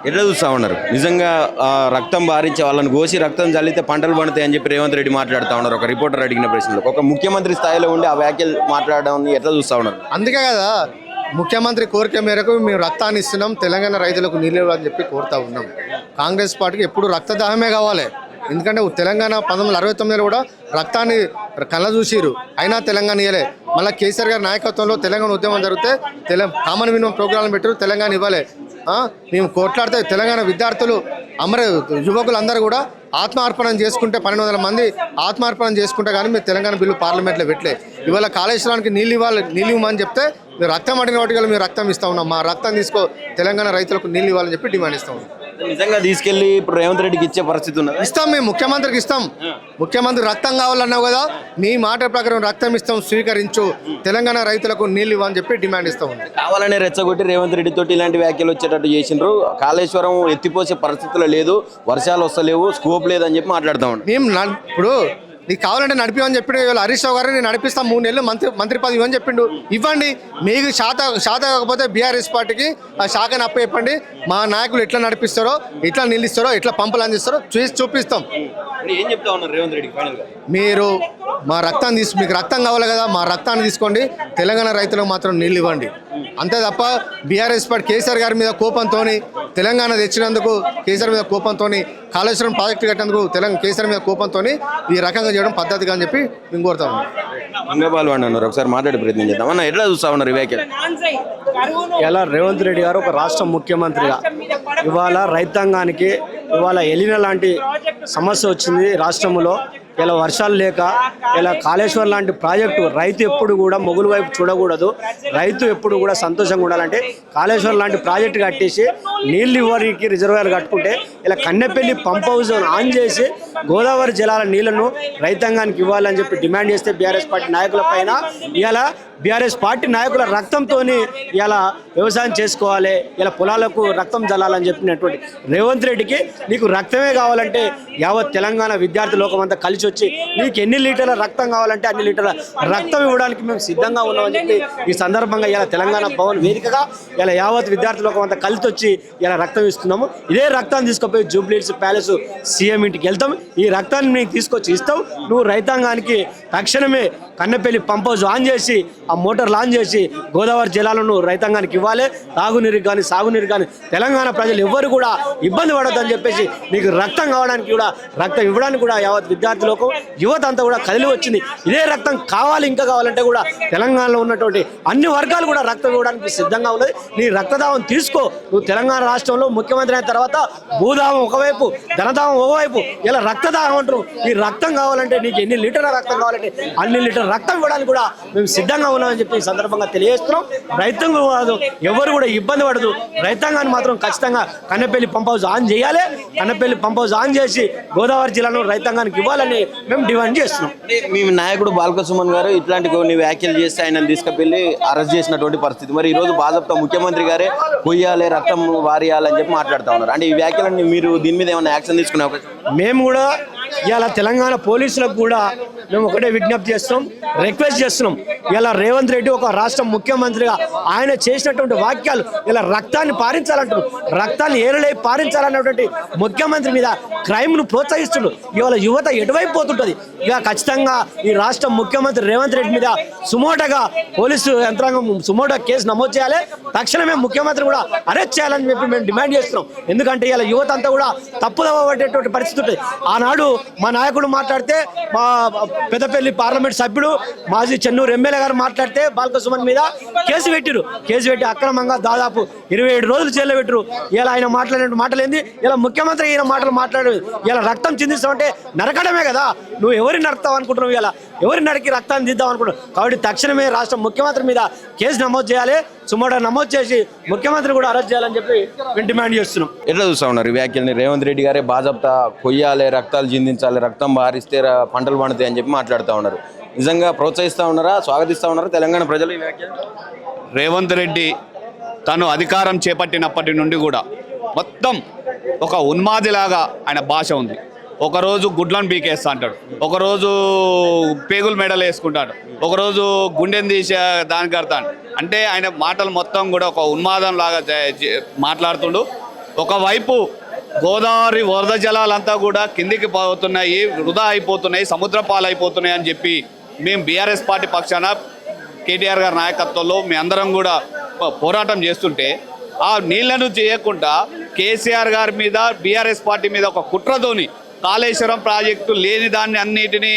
ఎట్లా చూస్తా ఉన్నారు నిజంగా రక్తం బారించే వాళ్ళని కోసి రక్తం చల్లితే పంటలు పండుతాయి అని చెప్పి రేవంత్ రెడ్డి మాట్లాడుతూ ఉన్నారు. ఒక రిపోర్టర్ అడిగిన ప్రశ్నలకు ఒక ముఖ్యమంత్రి స్థాయిలో ఉండి ఆ వ్యాఖ్యలు మాట్లాడడం ఎట్లా చూస్తా ఉన్నారు? అందుకే కదా ముఖ్యమంత్రి కోరిక మేరకు మేము రక్తాన్ని ఇస్తున్నాం, తెలంగాణ రైతులకు నీళ్ళు ఇవ్వాలని చెప్పి కోరుతా ఉన్నాం. కాంగ్రెస్ పార్టీకి ఎప్పుడు రక్తదాహమే కావాలి. ఎందుకంటే తెలంగాణ 1969లో కూడా రక్తాన్ని కళ్ళ చూసిరు, అయినా తెలంగాణ ఇవ్వలే. మళ్ళీ కేసీఆర్ గారి నాయకత్వంలో తెలంగాణ ఉద్యమం జరిగితే కామన్ మినిమం ప్రోగ్రాం పెట్టారు, తెలంగాణ ఇవ్వలే. మేము కొట్లాడితే తెలంగాణ విద్యార్థులు యువకులు అందరూ కూడా ఆత్మార్పణం చేసుకుంటే 1200 మంది ఆత్మార్పణం చేసుకుంటే కానీ మీరు తెలంగాణ బిల్లు పార్లమెంట్లో పెట్టలే. ఇవాళ కాళేశ్వరానికి నీళ్ళు ఇవ్వమని చెప్తే మీరు రక్తం అడిగిన వాటికి మేము రక్తం ఇస్తా ఉన్నాం. మా రక్తం తీసుకో, తెలంగాణ రైతులకు నీళ్ళు ఇవ్వాలని చెప్పి డిమాండ్ ఇస్తా ఉన్నాం. నిజంగా తీసుకెళ్లి ఇప్పుడు రేవంత్ రెడ్డికి ఇచ్చే పరిస్థితి ఉన్నది. ఇస్తాం, మేము ముఖ్యమంత్రికి ఇస్తాం. ముఖ్యమంత్రి రక్తం కావాలన్నావు కదా, నీ మాట ప్రకారం రక్తం ఇస్తాం, స్వీకరించు, తెలంగాణ రైతులకు నీళ్ళు ఇవ్వని చెప్పి డిమాండ్ ఇస్తాం. కావాలనే రెచ్చగొట్టి రేవంత్ రెడ్డి తోటి ఇలాంటి వ్యాఖ్యలు వచ్చేటట్టు చేసిండ్రు. కాళేశ్వరం ఎత్తిపోసే పరిస్థితుల్లో లేదు, వర్షాలు వస్తలేవు, స్కోప్ లేదని చెప్పి మాట్లాడుతూ ఉంటాం. మేము ఇప్పుడు నీకు కావాలంటే నడిపివని చెప్పిండు. ఇవాళ హరీష్ రావు గారు నేను నడిపిస్తాను 3 నెలలు మంత్రి పదవి ఇవ్వని చెప్పిండు. ఇవ్వండి. మీకు శాత కాకపోతే బీఆర్ఎస్ పార్టీకి ఆ శాఖను అప్పచెప్పండి. మా నాయకులు ఎట్లా నడిపిస్తారో, ఎట్లా నిలుస్తారో, ఎట్లా పంపులు అందిస్తారో చూపిస్తాం. ఏం చెప్తా ఉన్నారు రేవంత్ రెడ్డి ఫైనల్గా? మీరు మా రక్తాన్ని మీకు రక్తం కావాలి కదా, మా రక్తాన్ని తీసుకోండి, తెలంగాణ రైతులకు మాత్రం నీళ్ళు ఇవ్వండి. అంతే తప్ప బీఆర్ఎస్ పార్టీ కేసీఆర్ గారి మీద కోపంతో, తెలంగాణ తెచ్చినందుకు కేసీఆర్ మీద కోపంతో, కాళేశ్వరం ప్రాజెక్టు కట్టినందుకు కేసీఆర్ మీద కోపంతో ఈ రకంగా చేయడం పద్ధతిగా అని చెప్పి మేము కోరుతాం. మంగపాలు అన్నారు, ఒకసారి మాట్లాడే ప్రయత్నం చేద్దాం అన్న. ఎట్లా చూస్తా ఉన్నారు ఈ వ్యాఖ్యలు? ఇలా రేవంత్ రెడ్డి గారు ఒక రాష్ట్ర ముఖ్యమంత్రిగా ఇవాళ రైతాంగానికి ఇవాళ ఎలిన లాంటి సమస్య వచ్చింది రాష్ట్రంలో. ఇలా వర్షాలు లేక ఇలా కాళేశ్వరం లాంటి ప్రాజెక్టు రైతు ఎప్పుడు కూడా మొగులు వైపు చూడకూడదు, రైతు ఎప్పుడు కూడా సంతోషంగా ఉండాలంటే కాళేశ్వరం లాంటి ప్రాజెక్టు కట్టేసి నీళ్ళు ఇవ్వడానికి రిజర్వాయర్ కట్టుకుంటే ఇలా కన్నెపల్లి పంప్ హౌస్ ఆన్ చేసి గోదావరి జలాల నీళ్లను రైతాంగానికి ఇవ్వాలని చెప్పి డిమాండ్ చేస్తే బీఆర్ఎస్ పార్టీ నాయకుల పైన ఇలా బీఆర్ఎస్ పార్టీ నాయకుల రక్తంతో ఇలా వ్యవసాయం చేసుకోవాలి, ఇలా పొలాలకు రక్తం జల్లాలని చెప్పినటువంటి రేవంత్ రెడ్డికి నీకు రక్తమే కావాలంటే యావత్ తెలంగాణ విద్యార్థి లోకం అంతా కలిసి వచ్చి నీకు ఎన్ని లీటర్ల రక్తం కావాలంటే అన్ని లీటర్ల రక్తం ఇవ్వడానికి మేము సిద్ధంగా ఉన్నామని చెప్పి ఈ సందర్భంగా ఇలా తెలంగాణ భవన్ వేదికగా ఇలా యావత్ విద్యార్థి లోకం అంతా కలిసి వచ్చి ఇలా రక్తం ఇస్తున్నాము. ఇదే రక్తాన్ని తీసుకుపోయి జూబ్లీహిల్స్ ప్యాలెస్ సీఎం ఇంటికి వెళ్తాం, ఈ రక్తాన్ని నీకు తీసుకొచ్చి ఇస్తాం. నువ్వు రైతాంగానికి తక్షణమే కన్నెపల్లి పంప్ హౌస్ ఆన్ చేసి ఆ మోటార్లు ఆన్ చేసి గోదావరి జలాలను రైతాంగానికి ఇవ్వాలి. తాగునీరు కానీ సాగునీరు కానీ తెలంగాణ ప్రజలు ఎవ్వరు కూడా ఇబ్బంది పడొద్దని చెప్పేసి నీకు రక్తం కావడానికి కూడా రక్తం ఇవ్వడానికి కూడా యావత్ విద్యార్థి లోకం యువత అంతా కూడా కదిలి వచ్చింది. ఇదే రక్తం కావాలి, ఇంకా కావాలంటే కూడా తెలంగాణలో ఉన్నటువంటి అన్ని వర్గాలు కూడా రక్తం ఇవ్వడానికి సిద్ధంగా ఉన్నది. నీ రక్తదావం తీసుకో. నువ్వు తెలంగాణ రాష్ట్రంలో ముఖ్యమంత్రి అయిన తర్వాత భూదావం ఒకవైపు, ధనదావం ఒకవైపు, ఇలా రక్తదావం అంటారు. ఈ రక్తం కావాలంటే నీకు ఎన్ని లీటర్ల రక్తం కావాలంటే అన్ని లీటర్ల రక్తం ఇవ్వడానికి కూడా మేము సిద్ధంగా ఉన్నామని చెప్పి ఈ సందర్భంగా తెలియజేస్తున్నాం. రైతాంగం కాదు, ఎవరు కూడా ఇబ్బంది పడదు. రైతాంగాన్ని మాత్రం ఖచ్చితంగా కన్నెపల్లి పంప్ హౌస్ ఆన్ చేయాలి. కన్నెపల్లి పంప్ హౌస్ ఆన్ చేసి గోదావరి జిల్లాలో రైతాంగానికి ఇవ్వాలని మేము డిమాండ్ చేస్తున్నాం. మీ నాయకుడు బాల్క సుమన్ గారు ఇట్లాంటి కొన్ని వ్యాఖ్యలు చేస్తే ఆయన తీసుకెళ్లి అరెస్ట్ చేసినటువంటి పరిస్థితి. మరి ఈ రోజు భాజపా ముఖ్యమంత్రి గారే కొయ్యాలి, రక్తం వారియాలని చెప్పి మాట్లాడుతూ ఉన్నారు. అంటే ఈ వ్యాఖ్యలన్నీ మీరు దీని మీద ఏమైనా యాక్షన్ తీసుకునే అవకాశం? మేము కూడా ఇలా తెలంగాణ పోలీసులకు కూడా మేము ఒకటే విజ్ఞప్తి చేస్తున్నాం, రిక్వెస్ట్ చేస్తున్నాం. ఇలా రేవంత్ రెడ్డి ఒక రాష్ట్ర ముఖ్యమంత్రిగా ఆయన చేసినటువంటి వాక్యాలు ఇలా రక్తాన్ని పారించాలంటారు, రక్తాన్ని ఏరులై పారించాలన్నటువంటి ముఖ్యమంత్రి మీద క్రైమ్ను ప్రోత్సహిస్తుండ్రు. ఇవాళ యువత ఎటువైపు పోతుంటుంది. ఇక ఖచ్చితంగా ఈ రాష్ట్ర ముఖ్యమంత్రి రేవంత్ రెడ్డి మీద సుమోటగా పోలీసు యంత్రాంగం సుమోటా కేసు నమోదు చేయాలి. తక్షణమే ముఖ్యమంత్రి కూడా అరెస్ట్ చేయాలని చెప్పి మేము డిమాండ్ చేస్తున్నాం. ఎందుకంటే ఇలా యువత అంతా కూడా తప్పుదోవ పట్టేటువంటి పరిస్థితి ఉంటుంది. ఆనాడు మా నాయకుడు మాట్లాడితే, మా పెద్దపల్లి పార్లమెంట్ సభ్యుడు మాజీ చెన్నూరు ఎమ్మెల్యే గారు మాట్లాడితే బాల్క సుమన్ మీద కేసు పెట్టిరు. కేసు పెట్టి అక్రమంగా దాదాపు 27 రోజులు జైల్లో పెట్టరు. ఇలా ఆయన మాట్లాడిన మాటలేంది, ఇలా ముఖ్యమంత్రి ఈయన మాటలు మాట్లాడేది. ఇలా రక్తం చిందిస్తామంటే నరకడమే కదా. నువ్వు ఎవరిని నరుకుతావు అనుకుంటున్నావు? ఇలా ఎవరిని నరికి రక్తాన్ని దిద్దాం అనుకుంటున్నావు? కాబట్టి తక్షణమే రాష్ట్ర ముఖ్యమంత్రి మీద కేసు నమోదు చేయాలి, సుమోటా నమోదు చేసి ముఖ్యమంత్రి కూడా అరెస్ట్ చేయాలని చెప్పి మేము డిమాండ్ చేస్తున్నాం. ఎట్లా చూస్తా ఉన్నారు ఈ వ్యాఖ్యల్ని? రేవంత్ రెడ్డి గారే భాజపా కొయ్యాలి, రక్తాలు చిందించాలి, రక్తం బారిస్తే పంటలు పండుతాయి అని చెప్పి మాట్లాడుతూ ఉన్నారు. నిజంగా ప్రోత్సహిస్తూ ఉన్నారా, స్వాగతిస్తూ ఉన్నారా తెలంగాణ ప్రజలు ఈ వ్యాఖ్యలు? రేవంత్ రెడ్డి తను అధికారం చేపట్టినప్పటి నుండి కూడా మొత్తం ఒక ఉన్మాదిలాగా ఆయన భాష ఉంది. ఒకరోజు గుడ్లను పీకేస్తా అంటాడు, ఒకరోజు పేగులు మెడలు వేసుకుంటాడు, ఒకరోజు గుండెని తీసే దానికి కడతాడు. అంటే ఆయన మాటలు మొత్తం కూడా ఒక ఉన్మాదం లాగా మాట్లాడుతుండు. ఒకవైపు గోదావరి వరద జలాలంతా కూడా కిందికి పోతున్నాయి, వృధా అయిపోతున్నాయి, సముద్ర పాలైపోతున్నాయి అని చెప్పి మేము బీఆర్ఎస్ పార్టీ పక్షాన కేటీఆర్ గారి నాయకత్వంలో మీ అందరం కూడా పోరాటం చేస్తుంటే ఆ నీళ్లను చేయకుండా కేసీఆర్ గారి మీద బీఆర్ఎస్ పార్టీ మీద ఒక కుట్రతోని కాళేశ్వరం ప్రాజెక్టు లేని దాన్ని అన్నిటినీ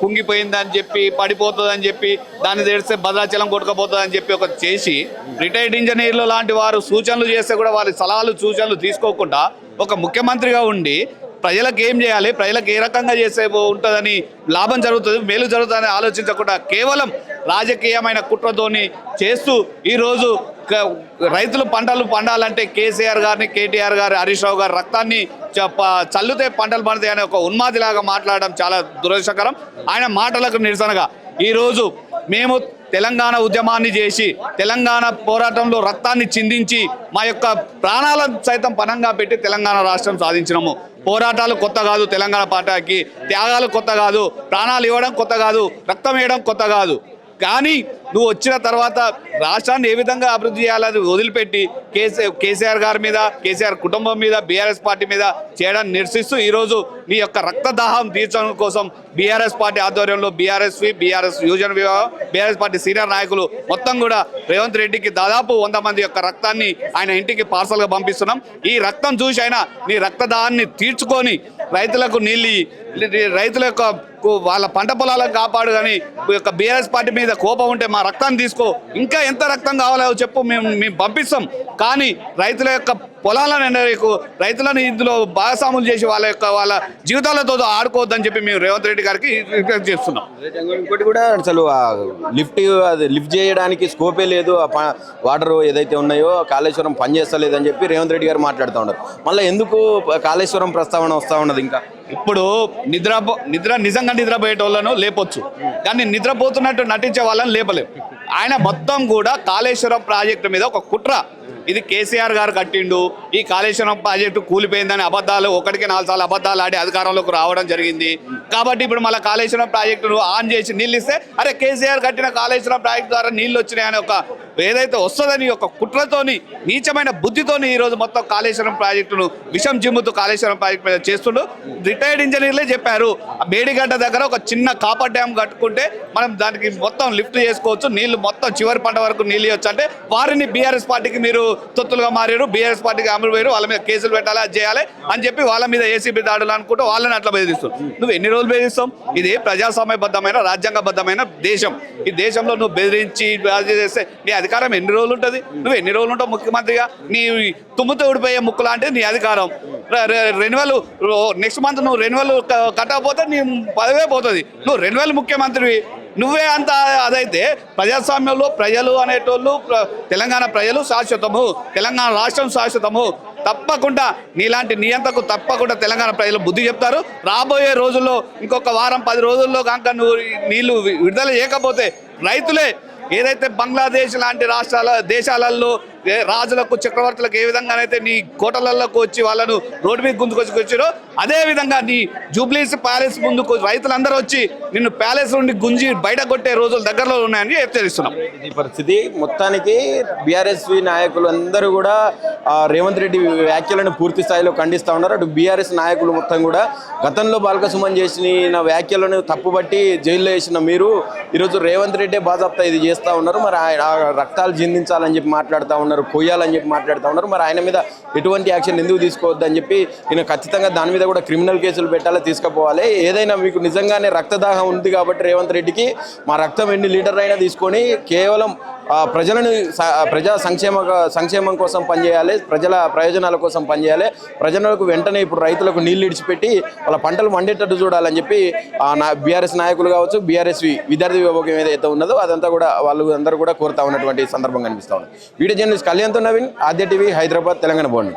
కుంగిపోయిందని చెప్పి పడిపోతుందని చెప్పి దాన్ని తెడిస్తే భద్రాచలం కొట్టుకపోతుందని చెప్పి ఒక చేసి రిటైర్డ్ ఇంజనీర్లు లాంటి వారు సూచనలు చేస్తే కూడా వారి సలహాలు సూచనలు తీసుకోకుండా ఒక ముఖ్యమంత్రిగా ఉండి ప్రజలకు ఏం చేయాలి, ప్రజలకు ఏ రకంగా చేసే ఉంటుందని లాభం జరుగుతుంది, మేలు జరుగుతుందని ఆలోచించకుండా కేవలం రాజకీయమైన కుట్రతోని చేస్తూ ఈరోజు రైతులు పంటలు పండాలంటే కేసీఆర్ గారిని, కేటీఆర్ గారు, హరీష్ రావు గారి రక్తాన్ని చల్లుతే పంటలు పండుతాయి అనే ఒక ఉన్మాదిలాగా మాట్లాడడం చాలా దురదృష్టకరం. ఆయన మాటలకు నిరసనగా ఈరోజు మేము తెలంగాణ ఉద్యమాన్ని చేసి తెలంగాణ పోరాటంలో రక్తాన్ని చిందించి మా యొక్క ప్రాణాలను సైతం పణంగా పెట్టి తెలంగాణ రాష్ట్రం సాధించినాము. పోరాటాలు కొత్త కాదు, తెలంగాణ పార్టీకి త్యాగాలు కొత్త కాదు, ప్రాణాలు ఇవ్వడం కొత్త కాదు, రక్తం వేయడం కొత్త కాదు. కానీ నువ్వు వచ్చిన తర్వాత రాష్ట్రాన్ని ఏ విధంగా అభివృద్ధి చేయాలని వదిలిపెట్టి కేసీఆర్ గారి మీద, కేసీఆర్ కుటుంబం మీద, బీఆర్ఎస్ పార్టీ మీద చేయడాన్ని నిరసిస్తూ ఈరోజు నీ యొక్క రక్తదాహం తీర్చడం కోసం బీఆర్ఎస్ పార్టీ ఆధ్వర్యంలో బీఆర్ఎస్ యువజన విభాగం, బీఆర్ఎస్ పార్టీ సీనియర్ నాయకులు మొత్తం కూడా రేవంత్ రెడ్డికి దాదాపు 100 మంది యొక్క రక్తాన్ని ఆయన ఇంటికి పార్సల్గా పంపిస్తున్నాం. ఈ రక్తం చూసి అయినా నీ రక్తదాహాన్ని తీర్చుకొని రైతులకు నీళ్ళు, రైతుల యొక్క వాళ్ళ పంట పొలాలను కాపాడు. కానీ యొక్క బీఆర్ఎస్ పార్టీ మీద కోపం ఉంటే మా రక్తాన్ని తీసుకో, ఇంకా ఎంత రక్తం కావాలో చెప్పు, మేము పంపిస్తాం. కానీ రైతుల యొక్క పొలాలను రైతులను ఇందులో భాగస్వాములు చేసి వాళ్ళ జీవితాలతో ఆడుకోవద్దని చెప్పి మేము రేవంత్ రెడ్డి గారికి రిక్వెస్ట్ చేస్తున్నాం. ఇంకోటి కూడా అసలు లిఫ్ట్ చేయడానికి స్కోపే లేదు, వాటర్ ఏదైతే ఉన్నాయో కాళేశ్వరం పనిచేస్తలేదు అని చెప్పి రేవంత్ రెడ్డి గారు మాట్లాడుతూ ఉన్నారు. మళ్ళీ ఎందుకు కాళేశ్వరం ప్రస్తావన వస్తూ ఉన్నది? ఇంకా ఇప్పుడు నిజంగా నిద్రపోయేటోళ్ళను లేపొచ్చు, కానీ నిద్రపోతున్నట్టు నటించే వాళ్ళని లేపలేము. ఆయన మొత్తం కూడా కాళేశ్వరం ప్రాజెక్టు మీద ఒక కుట్ర, ఇది కేసీఆర్ గారు కట్టిండు, ఈ కాళేశ్వరం ప్రాజెక్టు కూలిపోయిందని అబద్ధాలు, 1కి 4 సార్లు అబద్ధాలు ఆడి అధికారంలోకి రావడం జరిగింది. కాబట్టి ఇప్పుడు మళ్ళీ కాళేశ్వరం ప్రాజెక్టును ఆన్ చేసి నీళ్ళు ఇస్తే అరే కేసీఆర్ కట్టిన కాళేశ్వరం ప్రాజెక్టు ద్వారా నీళ్ళు వచ్చినాయని ఒక ఏదైతే వస్తుందని ఒక కుట్రతోని, నీచమైన బుద్ధితోని ఈరోజు మొత్తం కాళేశ్వరం ప్రాజెక్టును విషం జిమ్ముతూ కాళేశ్వరం ప్రాజెక్టు మీద చేస్తుండు. రిటైర్డ్ ఇంజనీర్లే చెప్పారు, ఆ మేడిగడ్డ దగ్గర ఒక చిన్న కాపర్ డ్యామ్ కట్టుకుంటే మనం దానికి మొత్తం లిఫ్ట్ చేసుకోవచ్చు, నీళ్లు మొత్తం చివరి పంట వరకు నీళ్ళు ఇవ్వచ్చు. అంటే వారిని బీఆర్ఎస్ పార్టీకి మీరు తొత్తులుగా మారారు, బీఆర్ఎస్ పార్టీకి అమలు పోయారు, వాళ్ళ మీద కేసులు పెట్టాలి, అది చేయాలి అని చెప్పి వాళ్ళ మీద ఏసీబీ దాడులు అనుకుంటూ వాళ్ళని అట్లా బెదిరిస్తావు. నువ్వు ఎన్ని రోజులు బెదిరిస్తావు? ఇది ప్రజాస్వామ్యబద్ధమైన రాజ్యాంగబద్ధమైన దేశం. ఈ దేశంలో నువ్వు బెదిరించి చేస్తే నీ అధికారం ఎన్ని రోజులు ఉంటుంది? నువ్వు ఎన్ని రోజులు ఉంటావు ముఖ్యమంత్రిగా? నీ తుమ్ముతో ఊడిపోయే ముక్కు లాంటిది నీ అధికారం. రెన్యువల్ నెక్స్ట్ మంత్ నువ్వు రెన్యువల్ కట్టకపోతే నీ పదవే పోతుంది. నువ్వు రెన్యువల్ ముఖ్యమంత్రివి, నువ్వే అంత అదైతే ప్రజాస్వామ్యంలో ప్రజలు అనేటోళ్ళు, తెలంగాణ ప్రజలు శాశ్వతము, తెలంగాణ రాష్ట్రం శాశ్వతము. తప్పకుండా నీలాంటి నియంతకు తప్పకుండా తెలంగాణ ప్రజలు బుద్ధి చెప్తారు. రాబోయే రోజుల్లో ఇంకొక వారం 10 రోజుల్లో కనుక నువ్వు నీళ్లు విడుదల చేయకపోతే రైతులే ఏదైతే బంగ్లాదేశ్ లాంటి దేశాలలో రాజులకు, చక్రవర్తులకు ఏ విధంగానైతే నీ కోటలలోకి వచ్చి వాళ్ళను రోడ్డు మీద గుంజుకొచ్చారో అదే విధంగా నీ జూబ్లీస్ ప్యాలెస్ ముందుకు రైతులందరూ వచ్చి నిన్ను ప్యాలెస్ నుండి గుంజి బయట కొట్టే రోజులు దగ్గరలో ఉన్నాయని హెచ్చరిస్తున్నాం. ఈ పరిస్థితి మొత్తానికి బీఆర్ఎస్వి నాయకులు అందరూ కూడా రేవంత్ రెడ్డి వ్యాఖ్యలను పూర్తి స్థాయిలో ఖండిస్తూ ఉన్నారు. అటు బీఆర్ఎస్ నాయకులు మొత్తం కూడా గతంలో బాల్కసుమన్ చేసిన వ్యాఖ్యలను తప్పుబట్టి జైల్లో వేసిన మీరు ఈరోజు రేవంత్ రెడ్డి బాజాప్తా ఇది చేస్తూ ఉన్నారు. మరి రక్తాలు జిందించాలని చెప్పి మాట్లాడుతూ ఉన్నారు, కొయ్యాలని చెప్పి మాట్లాడుతూ ఉన్నారు. మరి ఆయన మీద ఎటువంటి యాక్షన్ ఎందుకు తీసుకోవద్దని చెప్పి నేను ఖచ్చితంగా దాని మీద కూడా క్రిమినల్ కేసులు పెట్టాలి, తీసుకుపోవాలి. ఏదైనా మీకు నిజంగానే రక్తదాహం ఉంది కాబట్టి రేవంత్ రెడ్డికి మా రక్తం ఎన్ని లీటర్లు అయినా తీసుకొని కేవలం ప్రజలను ప్రజా సంక్షేమం కోసం పనిచేయాలి, ప్రజల ప్రయోజనాల కోసం పనిచేయాలి. ప్రజలకు వెంటనే ఇప్పుడు రైతులకు నీళ్లు ఇడిచిపెట్టి వాళ్ళ పంటలు వండేటట్టు చూడాలని చెప్పి బీఆర్ఎస్ నాయకులు కావచ్చు, బీఆర్ఎస్ విద్యార్థి విభాగం ఏదైతే ఉన్నదో అదంతా కూడా వాళ్ళు అందరూ కూడా కోరుతా ఉన్నటువంటి సందర్భం కనిపిస్తూ ఉంది. వీడియో జర్నలిస్ట్ కళ్యాణ్తో నవీన్, ఆద్య టీవీ, హైదరాబాద్, తెలంగాణ. బాగుంది.